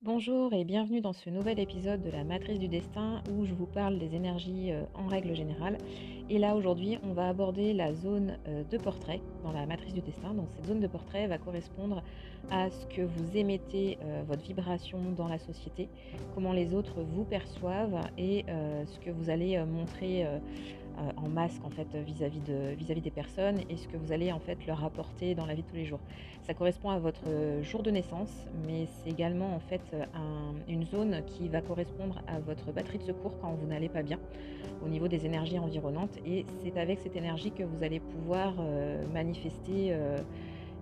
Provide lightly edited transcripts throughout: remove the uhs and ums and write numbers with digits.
Bonjour et bienvenue dans ce nouvel épisode de la Matrice du Destin où je vous parle des énergies en règle générale. Et là aujourd'hui on va aborder la zone de portrait dans la Matrice du Destin. Donc cette zone de portrait va correspondre à ce que vous émettez, votre vibration dans la société, comment les autres vous perçoivent et ce que vous allez montrer en masque en fait vis-à-vis des personnes et ce que vous allez en fait leur apporter dans la vie de tous les jours. Ça correspond à votre jour de naissance, mais c'est également en fait une zone qui va correspondre à votre batterie de secours quand vous n'allez pas bien au niveau des énergies environnantes et c'est avec cette énergie que vous allez pouvoir manifester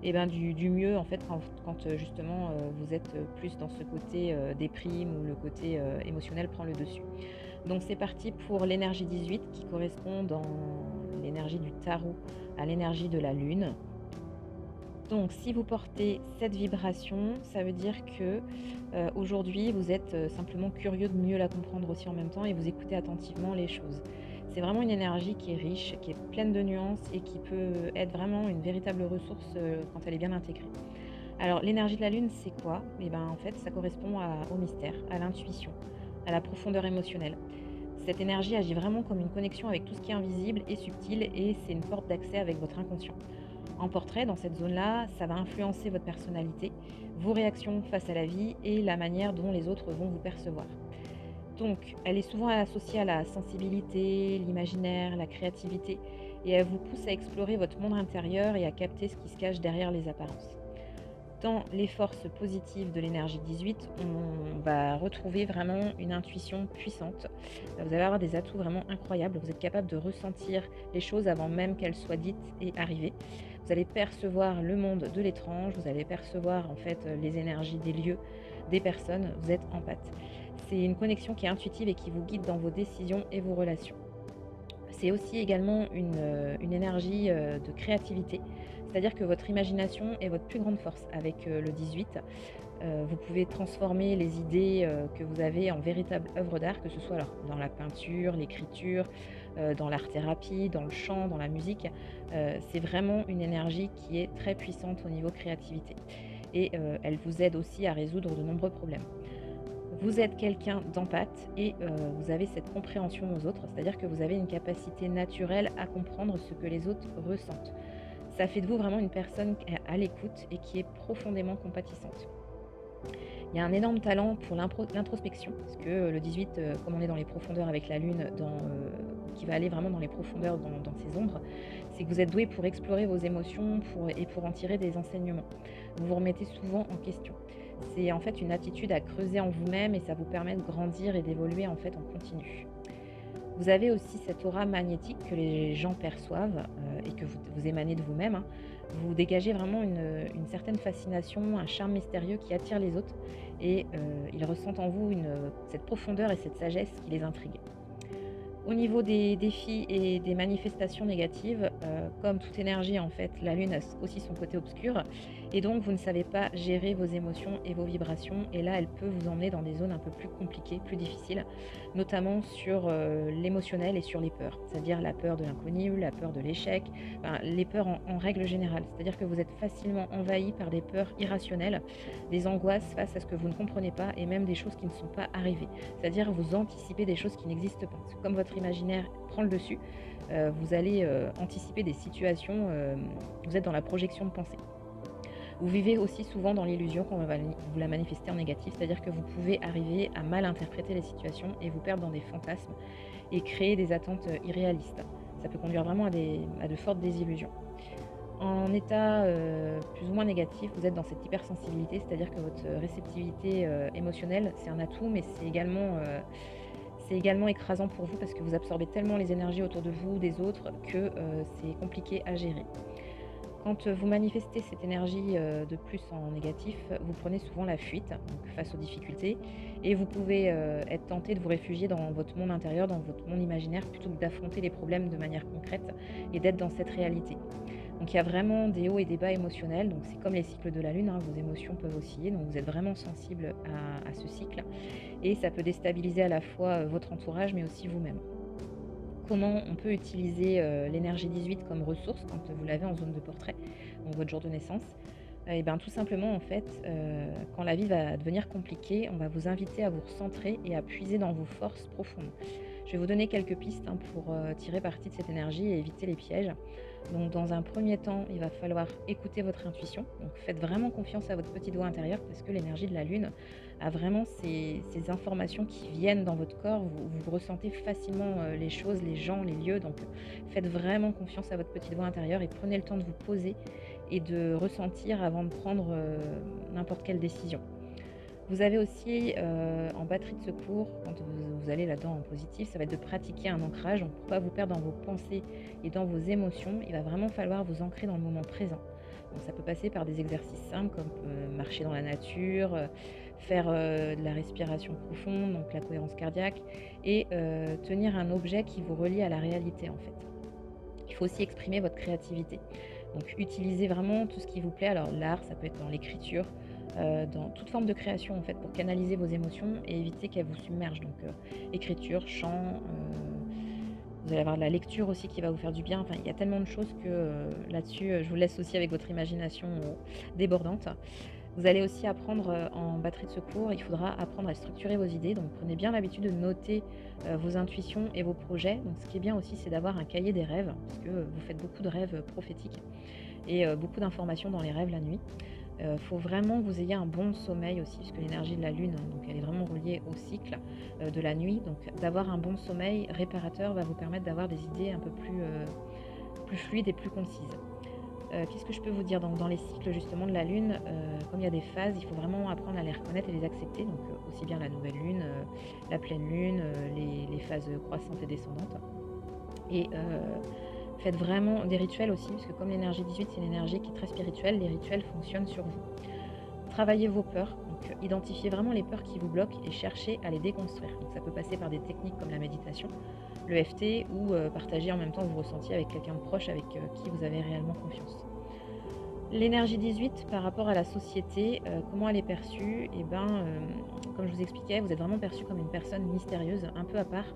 et ben, du mieux en fait quand justement vous êtes plus dans ce côté déprime ou le côté émotionnel prend le dessus. Donc c'est parti pour l'énergie 18 qui correspond dans l'énergie du tarot à l'énergie de la lune. Donc si vous portez cette vibration, ça veut dire que, aujourd'hui vous êtes, simplement curieux de mieux la comprendre aussi en même temps et vous écoutez attentivement les choses. C'est vraiment une énergie qui est riche, qui est pleine de nuances et qui peut être vraiment une véritable ressource, quand elle est bien intégrée. Alors l'énergie de la lune, c'est quoi? Eh ben, en fait, ça correspond au mystère, à l'intuition, à la profondeur émotionnelle. Cette énergie agit vraiment comme une connexion avec tout ce qui est invisible et subtil et c'est une porte d'accès avec votre inconscient. En portrait, dans cette zone-là, ça va influencer votre personnalité, vos réactions face à la vie et la manière dont les autres vont vous percevoir. Donc, elle est souvent associée à la sensibilité, l'imaginaire, la créativité et elle vous pousse à explorer votre monde intérieur et à capter ce qui se cache derrière les apparences. Dans les forces positives de l'énergie 18, on va retrouver vraiment une intuition puissante. Vous allez avoir des atouts vraiment incroyables. Vous êtes capable de ressentir les choses avant même qu'elles soient dites et arrivées. Vous allez percevoir le monde de l'étrange, vous allez percevoir en fait les énergies des lieux, des personnes. Vous êtes empathe. C'est une connexion qui est intuitive et qui vous guide dans vos décisions et vos relations. C'est aussi également une énergie, de créativité, c'est-à-dire que votre imagination est votre plus grande force avec, le 18. Vous pouvez transformer les idées, que vous avez en véritables œuvres d'art, que ce soit alors dans la peinture, l'écriture, dans l'art-thérapie, dans le chant, dans la musique. C'est vraiment une énergie qui est très puissante au niveau créativité et elle vous aide aussi à résoudre de nombreux problèmes. Vous êtes quelqu'un d'empathe et vous avez cette compréhension aux autres, c'est-à-dire que vous avez une capacité naturelle à comprendre ce que les autres ressentent. Ça fait de vous vraiment une personne qui est à l'écoute et qui est profondément compatissante. Il y a un énorme talent pour l'introspection, parce que le 18, comme on est dans les profondeurs avec la lune, qui va aller vraiment dans les profondeurs, dans ses ombres, c'est que vous êtes doué pour explorer vos émotions et pour en tirer des enseignements. Vous vous remettez souvent en question. C'est en fait une attitude à creuser en vous-même et ça vous permet de grandir et d'évoluer en fait en continu. Vous avez aussi cette aura magnétique que les gens perçoivent, et que vous émanez de vous-même, hein. Vous dégagez vraiment une certaine fascination, un charme mystérieux qui attire les autres et ils ressentent en vous cette profondeur et cette sagesse qui les intrigue. Au niveau des défis et des manifestations négatives, comme toute énergie en fait, la lune a aussi son côté obscur et donc vous ne savez pas gérer vos émotions et vos vibrations et là, elle peut vous emmener dans des zones un peu plus compliquées, plus difficiles, notamment sur, l'émotionnel et sur les peurs. C'est-à-dire la peur de l'inconnu, la peur de l'échec, enfin les peurs en règle générale. C'est-à-dire que vous êtes facilement envahi par des peurs irrationnelles, des angoisses face à ce que vous ne comprenez pas et même des choses qui ne sont pas arrivées. C'est-à-dire vous anticipez des choses qui n'existent pas. C'est comme votre imaginaire prend le dessus, vous allez, anticiper des situations, vous êtes dans la projection de pensée. Vous vivez aussi souvent dans l'illusion quand on va vous la manifester en négatif, c'est-à-dire que vous pouvez arriver à mal interpréter les situations et vous perdre dans des fantasmes et créer des attentes, irréalistes. Ça peut conduire vraiment à de fortes désillusions. En état, plus ou moins négatif, vous êtes dans cette hypersensibilité, c'est-à-dire que votre réceptivité, émotionnelle, c'est un atout, mais c'est également écrasant pour vous parce que vous absorbez tellement les énergies autour de vous, des autres, que, c'est compliqué à gérer. Quand, vous manifestez cette énergie, de plus en négatif, vous prenez souvent la fuite, donc face aux difficultés et vous pouvez, être tenté de vous réfugier dans votre monde intérieur, dans votre monde imaginaire, plutôt que d'affronter les problèmes de manière concrète et d'être dans cette réalité. Donc il y a vraiment des hauts et des bas émotionnels, donc c'est comme les cycles de la lune, hein, vos émotions peuvent osciller, donc vous êtes vraiment sensible à ce cycle et ça peut déstabiliser à la fois, votre entourage mais aussi vous-même. Comment on peut utiliser, l'énergie 18 comme ressource quand vous l'avez en zone de portrait, donc votre jour de naissance? Et ben, tout simplement, en fait, quand la vie va devenir compliquée, on va vous inviter à vous recentrer et à puiser dans vos forces profondes. Je vais vous donner quelques pistes, hein, pour, tirer parti de cette énergie et éviter les pièges. Donc dans un premier temps, il va falloir écouter votre intuition. Donc faites vraiment confiance à votre petite voix intérieure parce que l'énergie de la lune a vraiment ces informations qui viennent dans votre corps. Vous ressentez facilement, les choses, les gens, les lieux. Donc faites vraiment confiance à votre petite voix intérieure et prenez le temps de vous poser et de ressentir avant de prendre, n'importe quelle décision. Vous avez aussi, en batterie de secours, quand vous allez là-dedans en positif, ça va être de pratiquer un ancrage. Donc pour pas vous perdre dans vos pensées et dans vos émotions, il va vraiment falloir vous ancrer dans le moment présent. Donc ça peut passer par des exercices simples comme, marcher dans la nature, faire, de la respiration profonde, donc la cohérence cardiaque et tenir un objet qui vous relie à la réalité, en fait. Il faut aussi exprimer votre créativité. Donc utilisez vraiment tout ce qui vous plaît. Alors l'art, ça peut être dans l'écriture, dans toute forme de création en fait, pour canaliser vos émotions et éviter qu'elles vous submergent. Donc écriture, chant, vous allez avoir de la lecture aussi qui va vous faire du bien. Enfin, il y a tellement de choses que là-dessus, je vous laisse aussi avec votre imagination débordante. Vous allez aussi apprendre, en batterie de secours, il faudra apprendre à structurer vos idées, donc prenez bien l'habitude de noter, vos intuitions et vos projets. Donc ce qui est bien aussi, c'est d'avoir un cahier des rêves, parce que, vous faites beaucoup de rêves, prophétiques et beaucoup d'informations dans les rêves la nuit. Faut vraiment que vous ayez un bon sommeil aussi, puisque l'énergie de la lune, hein, donc elle est vraiment reliée au cycle, de la nuit. Donc d'avoir un bon sommeil réparateur va vous permettre d'avoir des idées un peu plus fluides et plus concises. Qu'est-ce que je peux vous dire? Donc dans les cycles justement de la lune, comme il y a des phases, il faut vraiment apprendre à les reconnaître et les accepter. Donc, aussi bien la nouvelle lune, la pleine lune, les phases croissantes et descendantes. Et faites vraiment des rituels aussi, parce que comme l'énergie 18, c'est une énergie qui est très spirituelle, les rituels fonctionnent sur vous. Travaillez vos peurs, donc identifiez vraiment les peurs qui vous bloquent et cherchez à les déconstruire. Donc ça peut passer par des techniques comme la méditation, le FT ou partager en même temps vos ressentis avec quelqu'un de proche avec qui vous avez réellement confiance. L'énergie 18 par rapport à la société, comment elle est perçue? Et ben, comme je vous expliquais, vous êtes vraiment perçu comme une personne mystérieuse, un peu à part,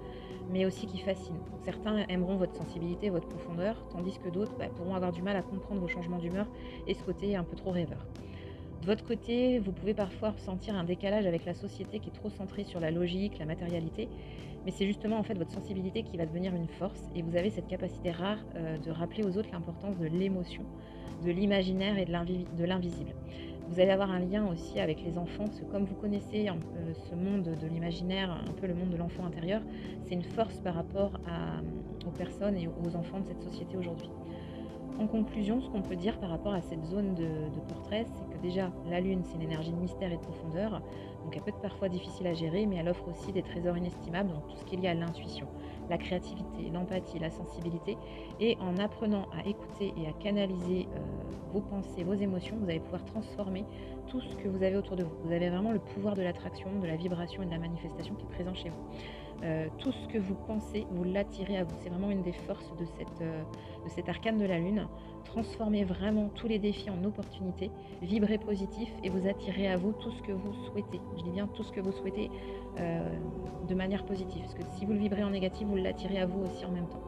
mais aussi qui fascine. Donc certains aimeront votre sensibilité, votre profondeur, tandis que d'autres, bah, pourront avoir du mal à comprendre vos changements d'humeur et ce côté un peu trop rêveur. De votre côté, vous pouvez parfois ressentir un décalage avec la société qui est trop centrée sur la logique, la matérialité, mais c'est justement en fait votre sensibilité qui va devenir une force et vous avez cette capacité rare de rappeler aux autres l'importance de l'émotion, de l'imaginaire et de l'invisible. Vous allez avoir un lien aussi avec les enfants, parce que comme vous connaissez ce monde de l'imaginaire, un peu le monde de l'enfant intérieur, c'est une force par rapport aux personnes et aux enfants de cette société aujourd'hui. En conclusion, ce qu'on peut dire par rapport à cette zone de portrait, c'est que déjà, la Lune, c'est une énergie de mystère et de profondeur, donc elle peut être parfois difficile à gérer, mais elle offre aussi des trésors inestimables, donc tout ce qui est lié à l'intuition, la créativité, l'empathie, la sensibilité. Et en apprenant à écouter et à canaliser vos pensées, vos émotions, vous allez pouvoir transformer tout ce que vous avez autour de vous. Vous avez vraiment le pouvoir de l'attraction, de la vibration et de la manifestation qui est présent chez vous. Tout ce que vous pensez, vous l'attirez à vous. C'est vraiment une des forces de cet arcane de la Lune. Transformez vraiment tous les défis en opportunités, vibrez positif et vous attirez à vous tout ce que vous souhaitez. Je dis bien tout ce que vous souhaitez de manière positive. Parce que si vous le vibrez en négatif, vous l'attirez à vous aussi en même temps.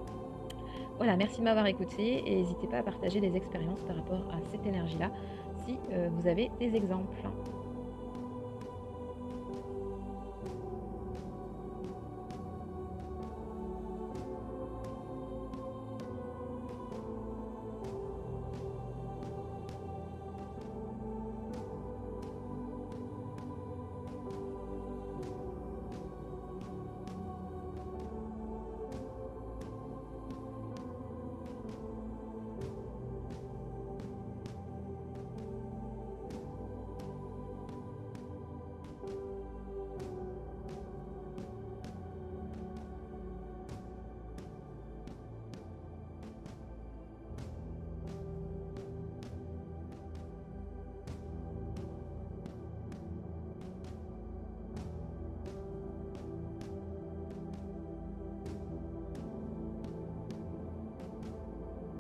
Voilà, merci de m'avoir écouté et n'hésitez pas à partager des expériences par rapport à cette énergie-là si vous avez des exemples.